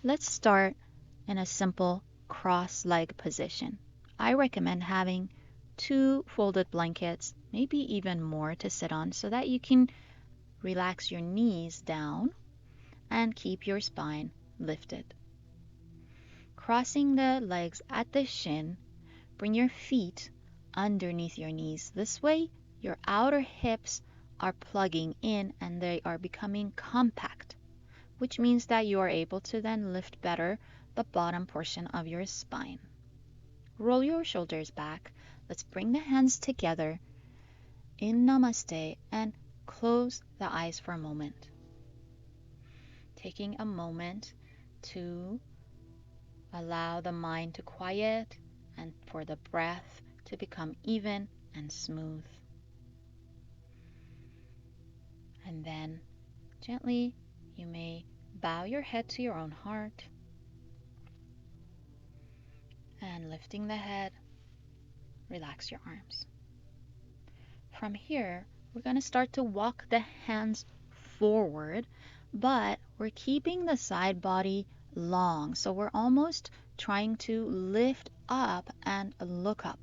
Let's start in a simple cross-leg position. I recommend having 2 folded blankets, maybe even more, to sit on so that you can relax your knees down and keep your spine lifted. Crossing the legs at the shin, bring your feet underneath your knees. This way, your outer hips are plugging in and they are becoming compact, which means that you are able to then lift better the bottom portion of your spine. Roll your shoulders back. Let's bring the hands together in Namaste and close the eyes for a moment. Taking a moment to allow the mind to quiet and for the breath to become even and smooth. And then gently you may bow your head to your own heart and lifting the head, relax your arms. From here, we're going to start to walk the hands forward, but we're keeping the side body long. So we're almost trying to lift up and look up.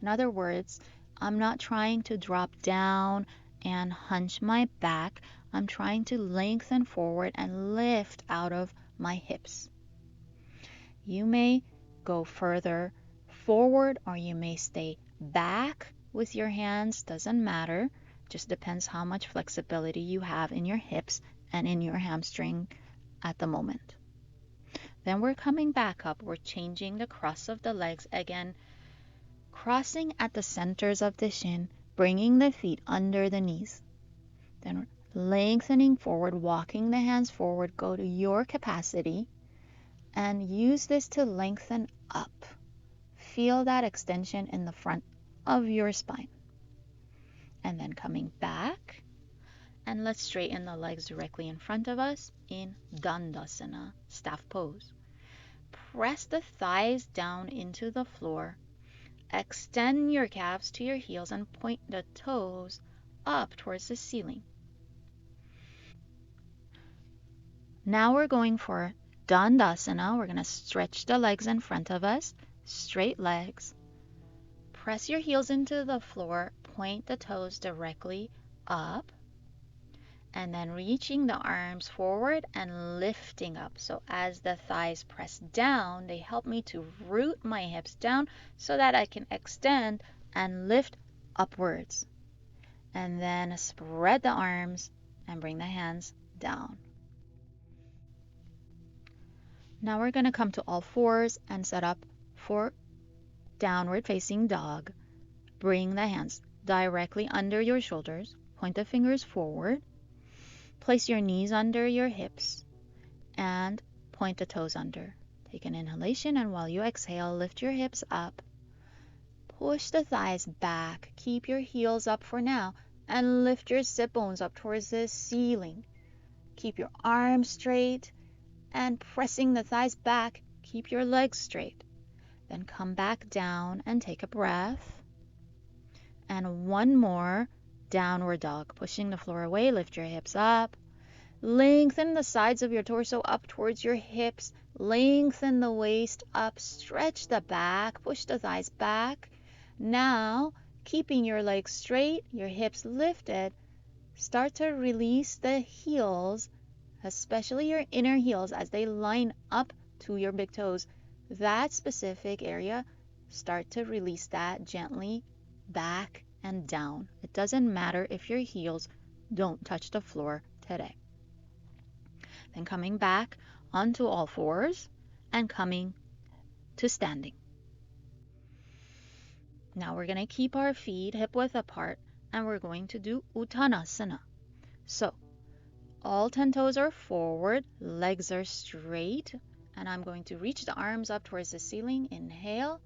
In other words, I'm not trying to drop down and hunch my back. I'm trying to lengthen forward and lift out of my hips. You may go further forward or you may stay back with your hands, doesn't matter. Just depends how much flexibility you have in your hips and in your hamstring at the moment. Then we're coming back up. We're changing the cross of the legs again, crossing at the centers of the shin, bringing the feet under the knees. Then lengthening forward, walking the hands forward, go to your capacity and use this to lengthen up. Feel that extension in the front of your spine. And then coming back, and let's straighten the legs directly in front of us in Dandasana, staff pose. Press the thighs down into the floor. Extend your calves to your heels and point the toes up towards the ceiling. Now we're going for Dandasana. We're going to stretch the legs in front of us, straight legs. Press your heels into the floor, point the toes directly up, and then reaching the arms forward and lifting up. So as the thighs press down, they help me to root my hips down so that I can extend and lift upwards. And then spread the arms and bring the hands down. Now we're going to come to all fours and set up for downward facing dog. Bring the hands directly under your shoulders. Point the fingers forward. Place your knees under your hips and point the toes under. Take an inhalation, and while you exhale, lift your hips up. Push the thighs back. Keep your heels up for now and lift your sit bones up towards the ceiling. Keep your arms straight and pressing the thighs back. Keep your legs straight. Then come back down and take a breath. And one more downward dog. Pushing the floor away, lift your hips up. Lengthen the sides of your torso up towards your hips. Lengthen the waist up. Stretch the back. Push the thighs back. Now, keeping your legs straight, your hips lifted, start to release the heels, especially your inner heels as they line up to your big toes. That specific area, start to release that gently back and down. It doesn't matter if your heels don't touch the floor today. Then coming back onto all fours and coming to standing. Now we're going to keep our feet hip width apart and we're going to do Uttanasana. So all 10 toes are forward, legs are straight, and I'm going to reach the arms up towards the ceiling. Inhale,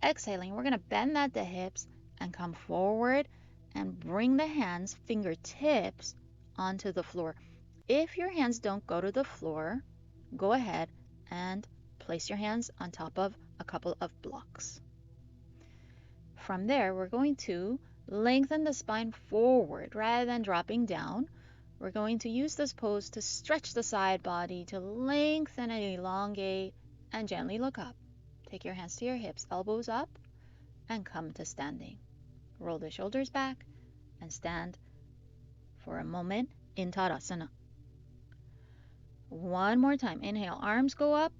exhaling. We're going to bend at the hips and come forward and bring the hands, fingertips, onto the floor. If your hands don't go to the floor, go ahead and place your hands on top of a couple of blocks. From there, we're going to lengthen the spine forward rather than dropping down. We're going to use this pose to stretch the side body, to lengthen and elongate, and gently look up. Take your hands to your hips, elbows up, and come to standing. Roll the shoulders back and stand for a moment in Tadasana. One more time. Inhale, arms go up,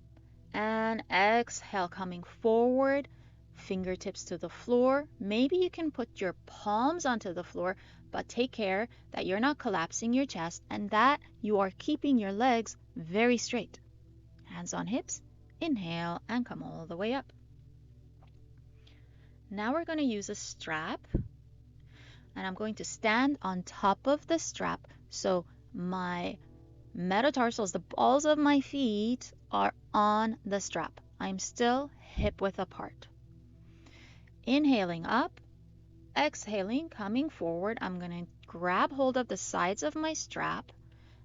and exhale, coming forward, fingertips to the floor. Maybe you can put your palms onto the floor, but take care that you're not collapsing your chest and that you are keeping your legs very straight. Hands on hips, inhale, and come all the way up. Now we're going to use a strap, and I'm going to stand on top of the strap so my metatarsals, the balls of my feet, are on the strap. I'm still hip width apart. Inhaling up, exhaling, coming forward. I'm going to grab hold of the sides of my strap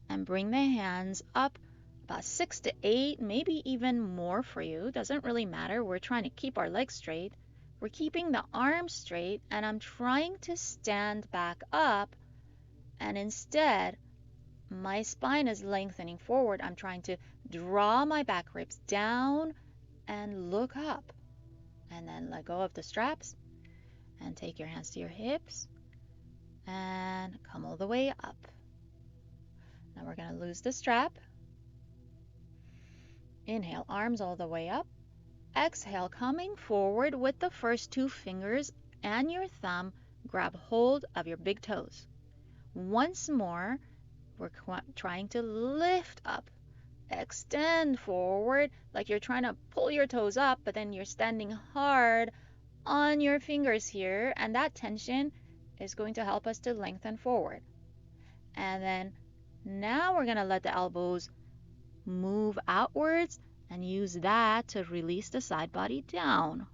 and bring the hands up about 6 to 8, maybe even more for you. Doesn't really matter. We're trying to keep our legs straight. We're keeping the arms straight, and I'm trying to stand back up, and instead my spine is lengthening forward. I'm trying to draw my back ribs down and look up, and then let go of the straps and take your hands to your hips and come all the way up. Now we're going to lose the strap. Inhale, arms all the way up. Exhale, coming forward with the first 2 fingers and your thumb, grab hold of your big toes. Once more, we're trying to lift up, extend forward like you're trying to pull your toes up, but then you're standing hard on your fingers here, and that tension is going to help us to lengthen forward. And then now we're going to let the elbows move outwards and use that to release the side body down.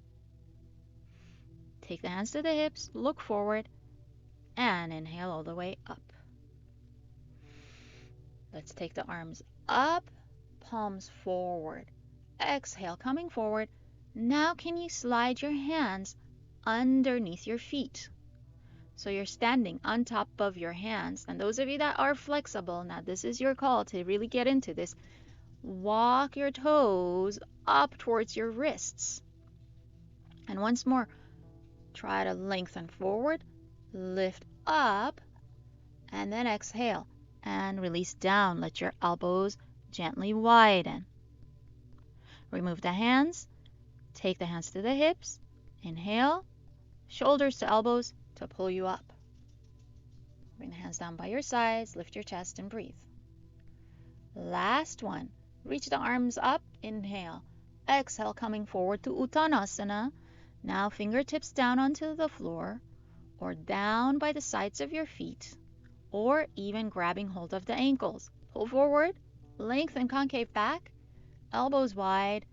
Take the hands to the hips, look forward, and inhale all the way up. Let's take the arms up, palms forward. Exhale, coming forward. Now can you slide your hands underneath your feet? So you're standing on top of your hands. And those of you that are flexible, now this is your call to really get into this. Walk your toes up towards your wrists. And once more, try to lengthen forward, lift up, and then exhale and release down. Let your elbows gently widen. Remove the hands. Take the hands to the hips. Inhale, shoulders to elbows to pull you up. Bring the hands down by your sides, lift your chest and breathe. Last one. Reach the arms up, inhale. Exhale, coming forward to Uttanasana. Now fingertips down onto the floor or down by the sides of your feet, or even grabbing hold of the ankles. Pull forward, lengthen concave back, elbows wide.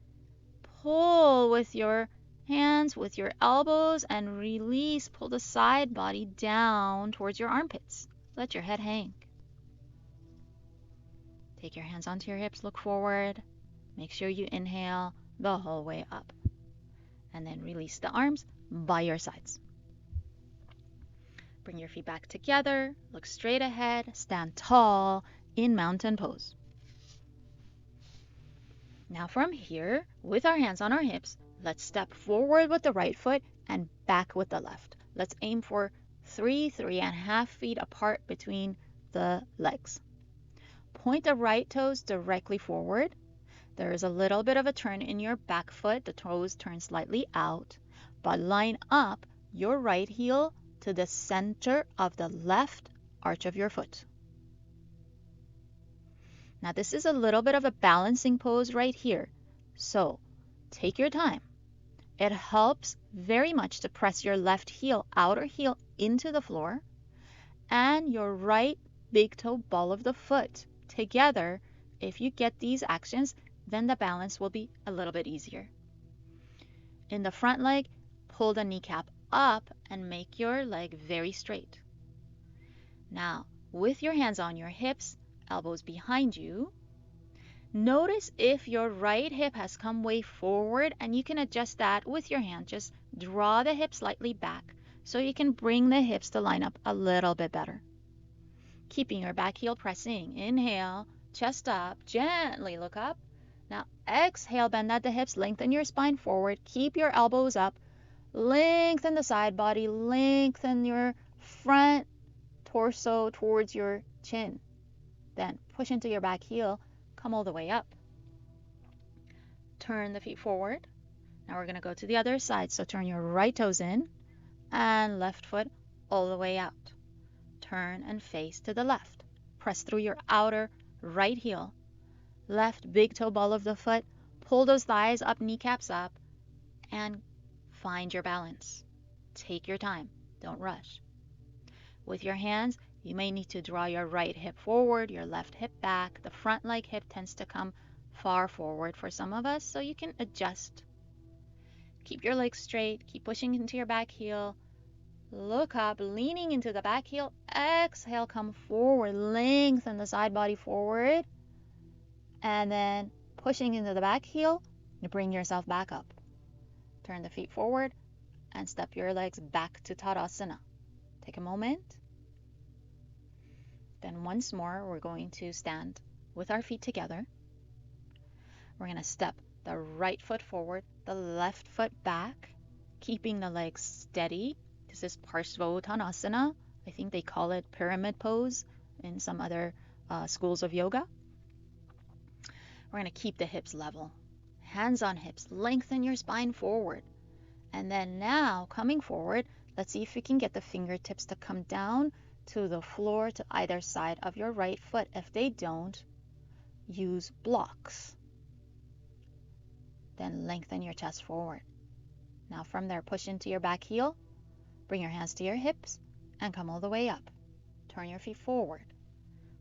Pull with your hands, with your elbows, and release. Pull the side body down towards your armpits. Let your head hang. Take your hands onto your hips, look forward. Make sure you inhale the whole way up. And then release the arms by your sides. Bring your feet back together, look straight ahead, stand tall in mountain pose. Now from here, with our hands on our hips, let's step forward with the right foot and back with the left. Let's aim for 3.5 feet apart between the legs. Point the right toes directly forward. There is a little bit of a turn in your back foot. The toes turn slightly out, but line up your right heel to the center of the left arch of your foot. Now this is a little bit of a balancing pose right here, so take your time. It helps very much to press your left heel, outer heel, into the floor, and your right big toe ball of the foot together. If you get these actions, then the balance will be a little bit easier. In the front leg, pull the kneecap up and make your leg very straight. Now, with your hands on your hips, elbows behind you, notice if your right hip has come way forward, and you can adjust that with your hand. Just draw the hip slightly back so you can bring the hips to line up a little bit better. keeping your back heel pressing. Inhale, chest up, gently look up. Now exhale, bend at the hips, lengthen your spine forward, keep your elbows up, lengthen the side body, lengthen your front torso towards your chin. Then push into your back heel, come all the way up. Turn the feet forward. Now we're going to go to the other side. So turn your right toes in and left foot all the way out. Turn and face to the left. Press through your outer right heel. Left big toe ball of the foot. Pull those thighs up, kneecaps up, and find your balance. Take your time. Don't rush. With your hands, you may need to draw your right hip forward, your left hip back. The front leg hip tends to come far forward for some of us, so you can adjust. Keep your legs straight. Keep pushing into your back heel. Look up, leaning into the back heel. Exhale, come forward. Lengthen the side body forward. And then pushing into the back heel, you bring yourself back up. Turn the feet forward and step your legs back to Tadasana. Take a moment. Then once more, we're going to stand with our feet together. We're going to step the right foot forward, the left foot back, keeping the legs steady. This is Parsvottanasana. I think they call it pyramid pose in some other schools of yoga. We're going to keep the hips level. Hands on hips. Lengthen your spine forward. And then now, coming forward, let's see if we can get the fingertips to come down to the floor to either side of your right foot. If they don't, use blocks. Then lengthen your chest forward. Now from there, push into your back heel. Bring your hands to your hips and come all the way up. Turn your feet forward.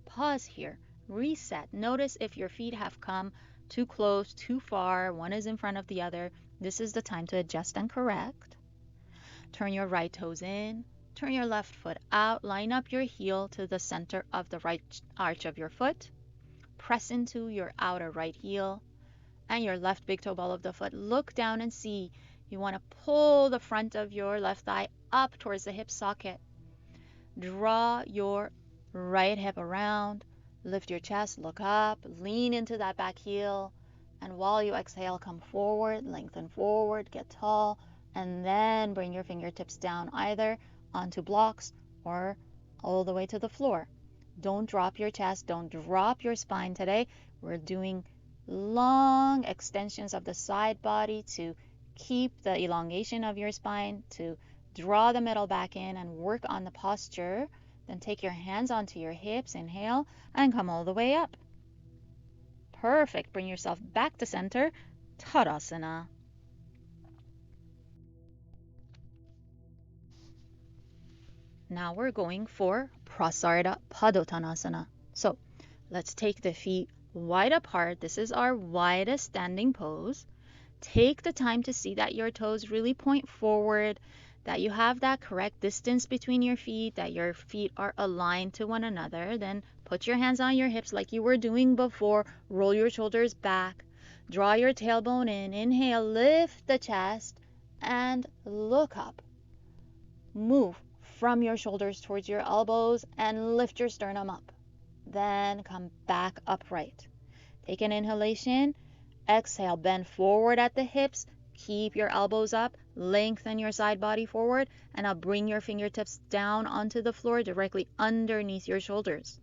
Pause here. Reset. Notice if your feet have come too close, too far. One is in front of the other. This is the time to adjust and correct. Turn your right toes in. Turn your left foot out. Line up your heel to the center of the right arch of your foot. Press into your outer right heel and your left big toe ball of the foot. Look down and see. You want to pull the front of your left thigh up towards the hip socket. Draw your right hip around. Lift your chest, look up, lean into that back heel. And while you exhale, come forward, lengthen forward, get tall, and then bring your fingertips down either onto blocks or all the way to the floor. Don't drop your chest, don't drop your spine today. We're doing long extensions of the side body to keep the elongation of your spine, to draw the middle back in and work on the posture. Then take your hands onto your hips, inhale, and come all the way up. Perfect. Bring yourself back to center, Tadasana. Now we're going for Prasarita Padottanasana. So let's take the feet wide apart. This is our widest standing pose. Take the time to see that your toes really point forward, that you have that correct distance between your feet, that your feet are aligned to one another. Then put your hands on your hips like you were doing before. Roll your shoulders back. Draw your tailbone in. Inhale, lift the chest and look up. Move from your shoulders towards your elbows and lift your sternum up. Then come back upright. Take an inhalation. Exhale, bend forward at the hips. Keep your elbows up. Lengthen your side body forward. And now bring your fingertips down onto the floor directly underneath your shoulders.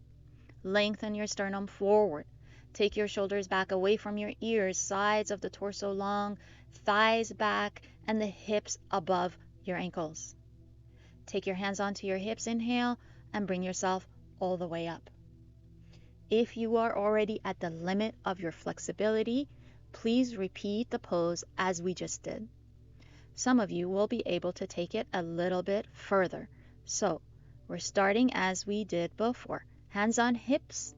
Lengthen your sternum forward. Take your shoulders back away from your ears, sides of the torso long, thighs back, and the hips above your ankles. Take your hands onto your hips, inhale, and bring yourself all the way up. If you are already at the limit of your flexibility, please repeat the pose as we just did. Some of you will be able to take it a little bit further. So we're starting as we did before. Hands on hips,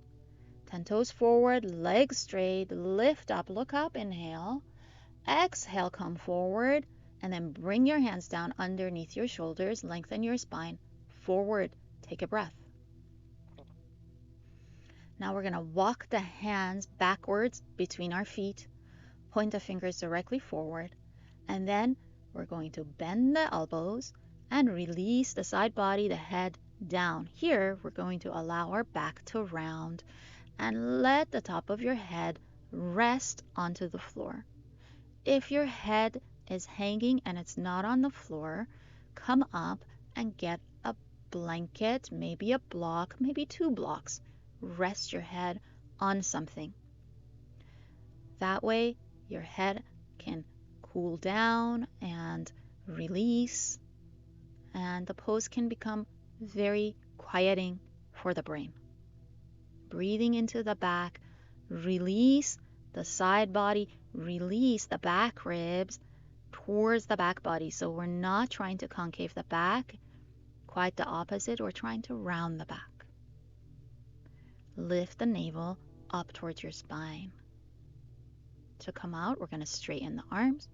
10 toes forward, legs straight, lift up, look up, inhale. Exhale, come forward, and then bring your hands down underneath your shoulders, lengthen your spine, forward, take a breath. Now we're going to walk the hands backwards between our feet, point the fingers directly forward, and then we're going to bend the elbows and release the side body, the head down. Here, we're going to allow our back to round and let the top of your head rest onto the floor. If your head is hanging and it's not on the floor, come up and get a blanket, maybe a block, maybe 2 blocks. Rest your head on something. That way, your head can cool down and release, and the pose can become very quieting for the brain. Breathing into the back, release the side body, release the back ribs towards the back body. So we're not trying to concave the back, quite the opposite. We're trying to round the back. Lift the navel up towards your spine. To come out, we're going to straighten the arms.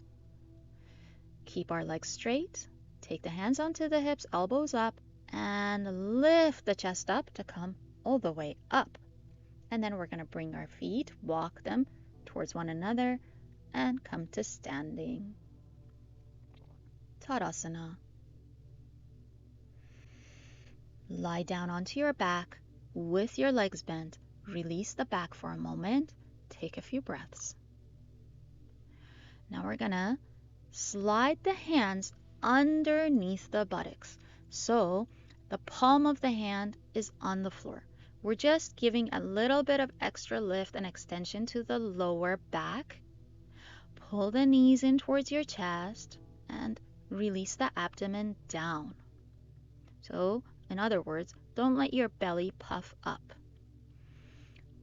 Keep our legs straight. Take the hands onto the hips, elbows up, and lift the chest up to come all the way up. And then we're going to bring our feet, walk them towards one another, and come to standing. Tadasana. Lie down onto your back with your legs bent. Release the back for a moment. Take a few breaths. Now we're going to slide the hands underneath the buttocks. So the palm of the hand is on the floor. We're just giving a little bit of extra lift and extension to the lower back. Pull the knees in towards your chest and release the abdomen down. So, in other words, don't let your belly puff up.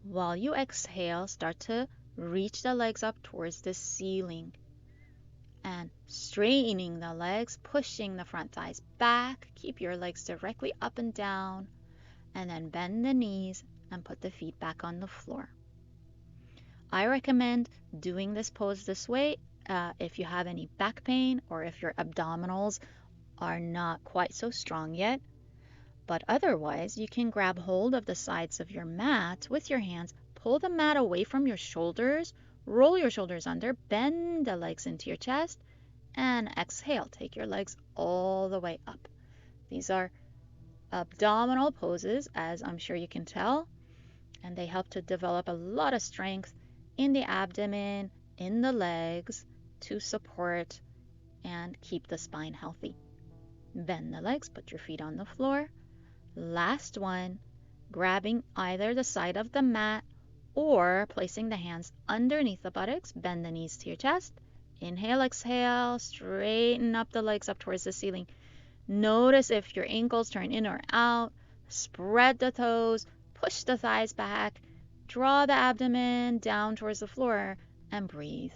While you exhale, start to reach the legs up towards the ceiling and straightening the legs, pushing the front thighs back. Keep your legs directly up and down, and then bend the knees and put the feet back on the floor. I recommend doing this pose this way if you have any back pain or if your abdominals are not quite so strong yet. But otherwise, you can grab hold of the sides of your mat with your hands, pull the mat away from your shoulders, roll your shoulders under, bend the legs into your chest, and exhale. Take your legs all the way up. These are abdominal poses, as I'm sure you can tell, and they help to develop a lot of strength in the abdomen, in the legs, to support and keep the spine healthy. Bend the legs, put your feet on the floor. Last one, grabbing either the side of the mat or placing the hands underneath the buttocks. Bend the knees to your chest. Inhale, exhale, straighten up the legs up towards the ceiling. Notice if your ankles turn in or out. Spread the toes, push the thighs back, draw the abdomen down towards the floor, and breathe.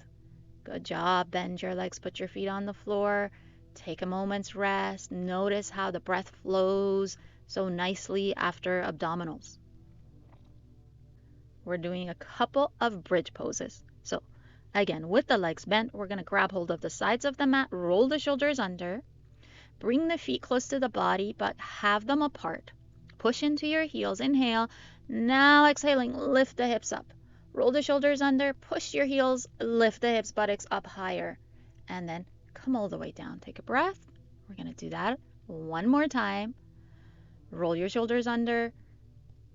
Good job. Bend your legs, put your feet on the floor. Take a moment's rest. Notice how the breath flows so nicely after abdominals. We're doing a couple of bridge poses. So again, with the legs bent, we're going to grab hold of the sides of the mat, roll the shoulders under, bring the feet close to the body, but have them apart. Push into your heels. Inhale. Now exhaling, lift the hips up. Roll the shoulders under, push your heels, lift the hips, buttocks up higher, and then come all the way down. Take a breath. We're going to do that one more time. Roll your shoulders under,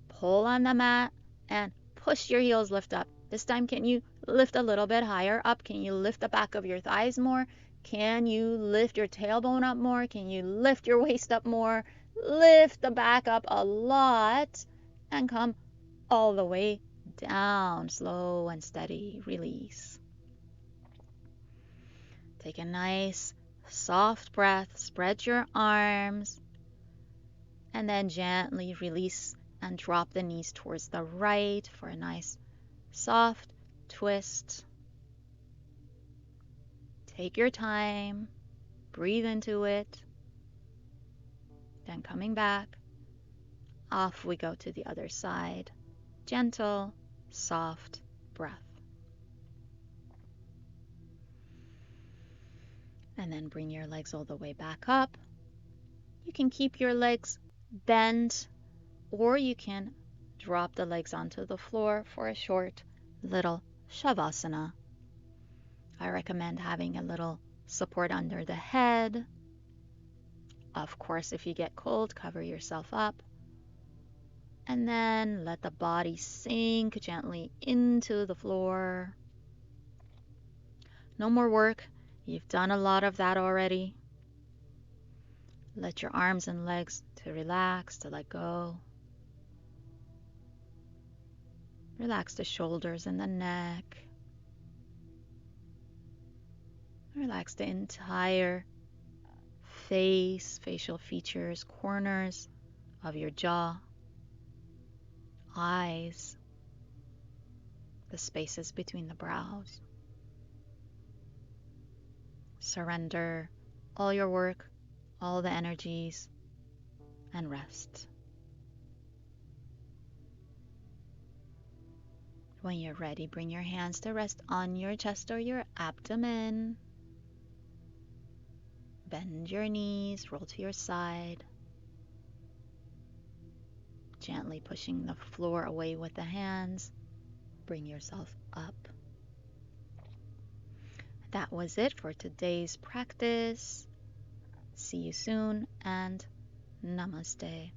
pull on the mat, and push your heels, lift up. This time, can you lift a little bit higher up? Can you lift the back of your thighs more? Can you lift your tailbone up more? Can you lift your waist up more? Lift the back up a lot and come all the way down. Slow and steady. Release. Take a nice soft breath. Spread your arms. And then gently release and drop the knees towards the right for a nice soft twist. Take your time. Breathe into it. Then coming back. Off we go to the other side. Gentle, soft breath. And then bring your legs all the way back up. You can keep your legs bent, or you can drop the legs onto the floor for a short little shavasana. I recommend having a little support under the head. Of course, if you get cold, cover yourself up. And then let the body sink gently into the floor. No more work. You've done a lot of that already. Let your arms and legs to relax, to let go. Relax the shoulders and the neck. Relax the entire face, facial features, corners of your jaw, eyes, the spaces between the brows. Surrender all your work, all the energies, and rest. When you're ready, bring your hands to rest on your chest or your abdomen. Bend your knees, roll to your side. Gently pushing the floor away with the hands. Bring yourself up. That was it for today's practice. See you soon and namaste.